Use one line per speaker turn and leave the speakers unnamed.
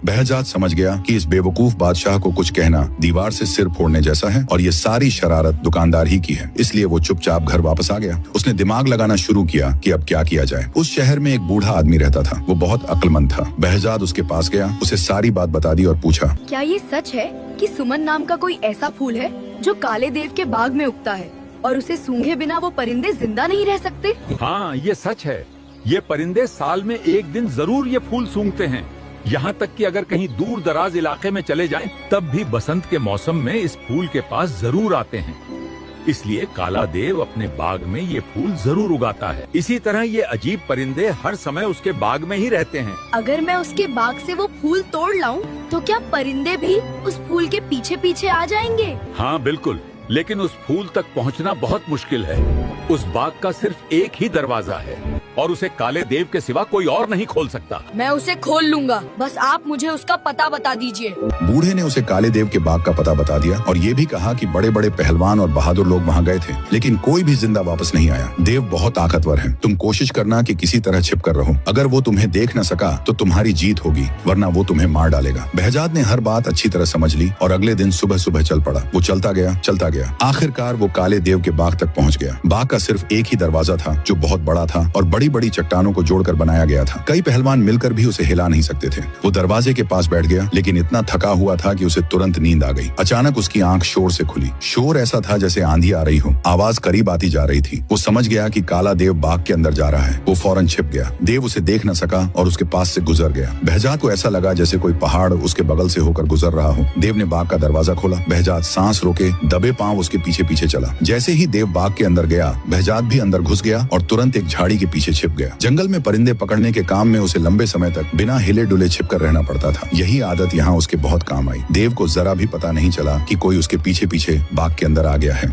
बहजाद समझ गया कि इस बेवकूफ बादशाह को कुछ कहना दीवार से सिर फोड़ने जैसा है और ये सारी शरारत दुकानदार ही की है, इसलिए वो चुपचाप घर वापस आ गया। उसने दिमाग लगाना शुरू किया कि अब क्या किया जाए। उस शहर में एक बूढ़ा आदमी रहता था, वो बहुत अक्लमंद था। बहजाद उसके पास गया, उसे सारी बात बता दी और पूछा,
क्या ये सच है कि सुमन नाम का कोई ऐसा फूल है जो काले देव के बाग में उगता है और उसे सूंघे बिना वो परिंदे जिंदा नहीं रह सकते?
हाँ, ये सच है। ये परिंदे साल में एक दिन जरूर ये फूल सूंघते हैं। यहाँ तक कि अगर कहीं दूर दराज इलाके में चले जाएं, तब भी बसंत के मौसम में इस फूल के पास जरूर आते हैं। इसलिए काला देव अपने बाग में ये फूल जरूर उगाता है। इसी तरह ये अजीब परिंदे हर समय उसके बाग में ही रहते हैं।
अगर मैं उसके बाग से वो फूल तोड़ लाऊं, तो क्या परिंदे भी उस फूल के पीछे पीछे आ जाएंगे?
हाँ बिल्कुल, लेकिन उस फूल तक पहुँचना बहुत मुश्किल है। उस बाग का सिर्फ एक ही दरवाजा है और उसे काले देव के सिवा कोई और नहीं खोल सकता।
मैं उसे खोल लूंगा, बस आप मुझे उसका पता बता दीजिए।
बूढ़े ने उसे काले देव के बाग का पता बता दिया और ये भी कहा कि बड़े बड़े पहलवान और बहादुर लोग वहाँ गए थे, लेकिन कोई भी जिंदा वापस नहीं आया। देव बहुत ताकतवर है, तुम कोशिश करना कि किसी तरह छिप कर रहो। अगर वो तुम्हें देख न सका तो तुम्हारी जीत होगी, वरना वो तुम्हें मार डालेगा। बहजाद ने हर बात अच्छी तरह समझ ली और अगले दिन सुबह सुबह चल पड़ा। वो चलता गया। आखिरकार वो काले देव के बाग तक पहुँच गया। बाग का सिर्फ एक ही दरवाजा था जो बहुत बड़ा था और बड़ी बड़ी चट्टानों को जोड़कर बनाया गया था। कई पहलवान मिलकर भी उसे हिला नहीं सकते थे। वो दरवाजे के पास बैठ गया, लेकिन इतना थका हुआ था कि उसे तुरंत नींद आ गई। अचानक उसकी आंख शोर से खुली। शोर ऐसा था जैसे आंधी आ रही हो। आवाज करीब आती जा रही थी। वो समझ गया कि काला देव बाग के अंदर जा रहा है। वो फौरन छिप गया। देव उसे देख न सका और उसके पास से गुजर गया। बहजाद को ऐसा लगा जैसे कोई पहाड़ उसके बगल से होकर गुजर रहा हो। देव ने बाग का दरवाजा खोला। बहजाद सांस रोके दबे पांव उसके पीछे पीछे चला। जैसे ही देव बाग के अंदर गया, बहजाद भी अंदर घुस गया और तुरंत एक झाड़ी के पीछे छिप गया। जंगल में परिंदे पकड़ने के काम में उसे लंबे समय तक बिना हिले डुले छिपकर रहना पड़ता था। यही आदत यहाँ उसके बहुत काम आई। देव को जरा भी पता नहीं चला कि कोई उसके पीछे पीछे बाग के अंदर आ गया है।